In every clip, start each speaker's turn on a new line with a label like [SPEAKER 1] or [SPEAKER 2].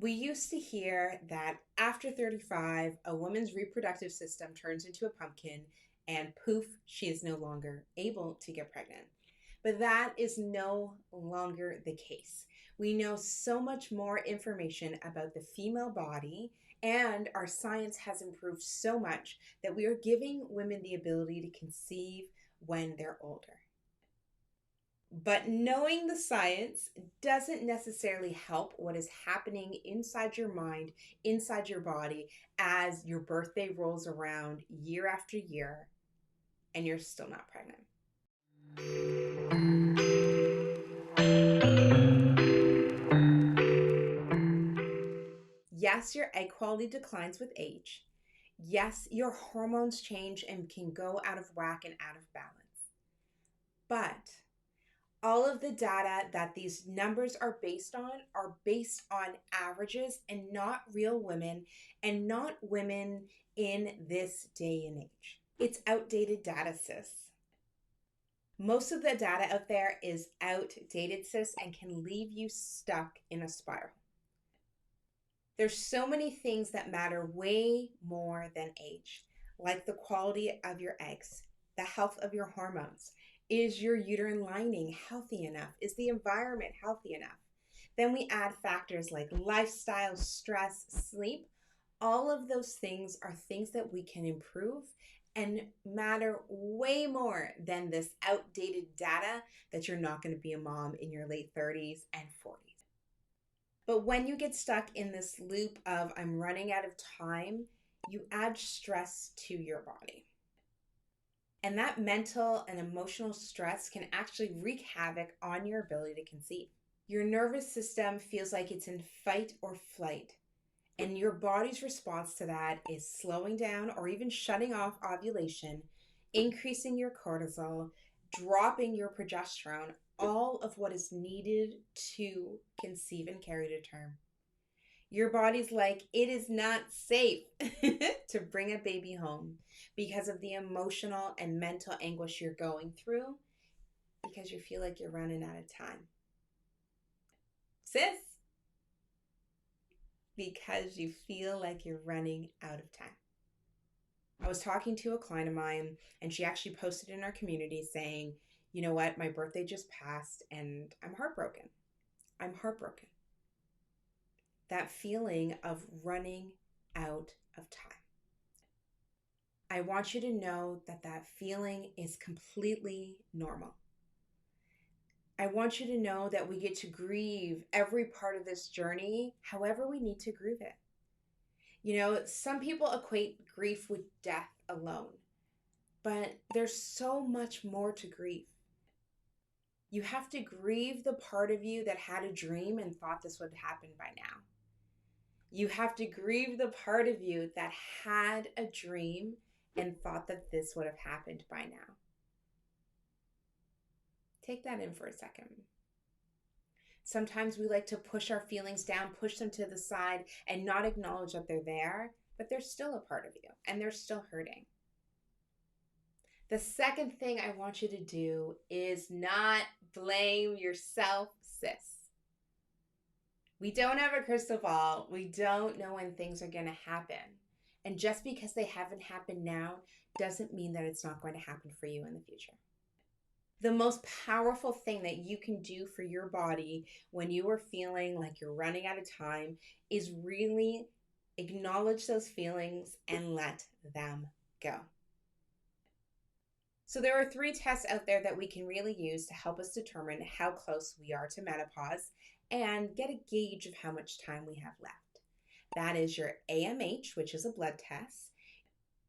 [SPEAKER 1] We used to hear that after 35, a woman's reproductive system turns into a pumpkin and poof, she is no longer able to get pregnant. But that is no longer the case. We know so much more information about the female body, and our science has improved so much that we are giving women the ability to conceive when they're older. But knowing the science doesn't necessarily help what is happening inside your mind, inside your body, as your birthday rolls around year after year and you're still not pregnant. Yes, your egg quality declines with age. Yes, your hormones change and can go out of whack and out of balance. But all of the data that these numbers are based on averages and not real women and not women in this day and age. It's outdated data, sis. Most of the data out there is outdated, sis, and can leave you stuck in a spiral. There's so many things that matter way more than age, like the quality of your eggs, the health of your hormones. Is your uterine lining healthy enough? Is the environment healthy enough? Then we add factors like lifestyle, stress, sleep. All of those things are things that we can improve and matter way more than this outdated data that you're not going to be a mom in your late 30s and 40s. But when you get stuck in this loop of I'm running out of time, you add stress to your body. And that mental and emotional stress can actually wreak havoc on your ability to conceive. Your nervous system feels like it's in fight or flight. And your body's response to that is slowing down or even shutting off ovulation, increasing your cortisol, dropping your progesterone, all of what is needed to conceive and carry to term. Your body's like, it is not safe to bring a baby home because of the emotional and mental anguish you're going through because you feel like you're running out of time. Sis, because you feel like you're running out of time. I was talking to a client of mine and she actually posted in our community saying, you know what, my birthday just passed and I'm heartbroken. I'm heartbroken. That feeling of running out of time. I want you to know that that feeling is completely normal. I want you to know that we get to grieve every part of this journey, however we need to grieve it. You know, some people equate grief with death alone, but there's so much more to grief. You have to grieve the part of you that had a dream and thought this would happen by now. You have to grieve the part of you that had a dream and thought that this would have happened by now. Take that in for a second. Sometimes we like to push our feelings down, push them to the side, and not acknowledge that they're there, but they're still a part of you, and they're still hurting. The second thing I want you to do is not blame yourself, sis. We don't have a crystal ball. We don't know when things are going to happen. And just because they haven't happened now doesn't mean that it's not going to happen for you in the future. The most powerful thing that you can do for your body when you are feeling like you're running out of time is really acknowledge those feelings and let them go. So there are 3 tests out there that we can really use to help us determine how close we are to menopause and get a gauge of how much time we have left. That is your AMH, which is a blood test,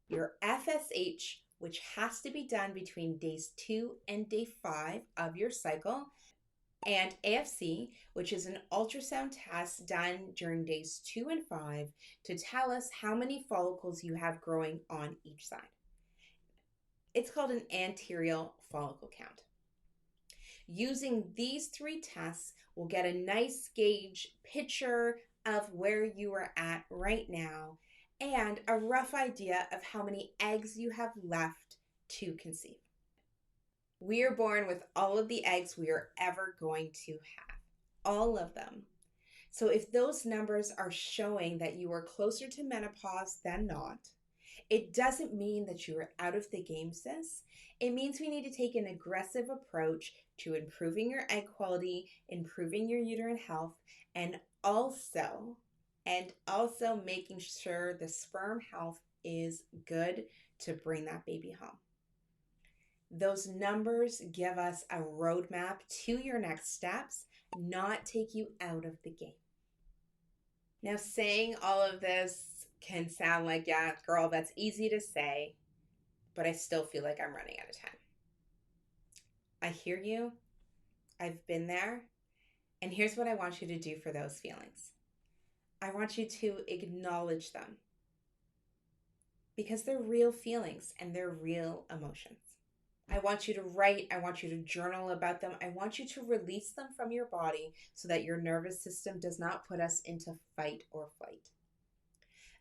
[SPEAKER 1] your FSH, which has to be done between days 2 and day 5 of your cycle, and AFC, which is an ultrasound test done during days 2 and 5 to tell us how many follicles you have growing on each side. It's called an anterior follicle count. Using these 3 tests, we'll get a nice gauge picture of where you are at right now and a rough idea of how many eggs you have left to conceive. We are born with all of the eggs we are ever going to have, all of them. So if those numbers are showing that you are closer to menopause than not, it doesn't mean that you are out of the game, sis. It means we need to take an aggressive approach to improving your egg quality, improving your uterine health, and also making sure the sperm health is good to bring that baby home. Those numbers give us a roadmap to your next steps, not take you out of the game. Now, saying all of this can sound like, yeah, girl, that's easy to say, but I still feel like I'm running out of time. I hear you. I've been there. And here's what I want you to do for those feelings. I want you to acknowledge them because they're real feelings and they're real emotions. I want you to write. I want you to journal about them. I want you to release them from your body so that your nervous system does not put us into fight or flight.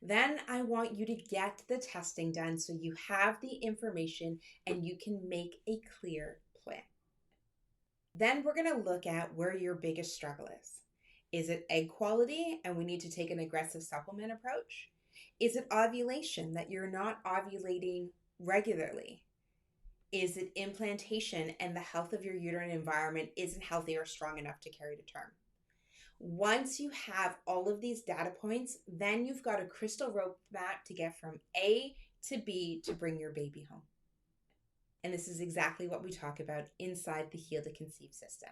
[SPEAKER 1] Then I want you to get the testing done so you have the information and you can make a clear plan. Then we're going to look at where your biggest struggle is. Is it egg quality and we need to take an aggressive supplement approach? Is it ovulation, that you're not ovulating regularly? Is it implantation and the health of your uterine environment isn't healthy or strong enough to carry to term? Once you have all of these data points, then you've got a crystal roadmap to get from A to B to bring your baby home. And this is exactly what we talk about inside the Heal to Conceive system.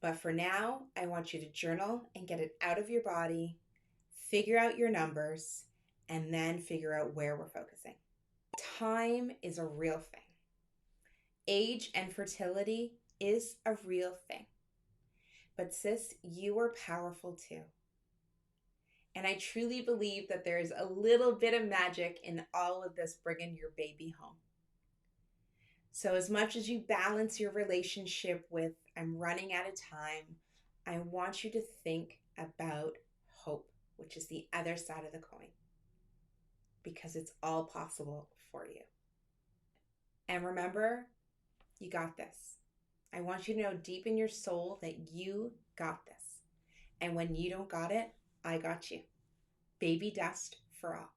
[SPEAKER 1] But for now, I want you to journal and get it out of your body, figure out your numbers, and then figure out where we're focusing. Time is a real thing. Age and fertility is a real thing. But sis, you are powerful too. And I truly believe that there is a little bit of magic in all of this bringing your baby home. So as much as you balance your relationship with, I'm running out of time, I want you to think about hope, which is the other side of the coin, because it's all possible for you. And remember, you got this. I want you to know deep in your soul that you got this. And when you don't got it, I got you. Baby dust for all.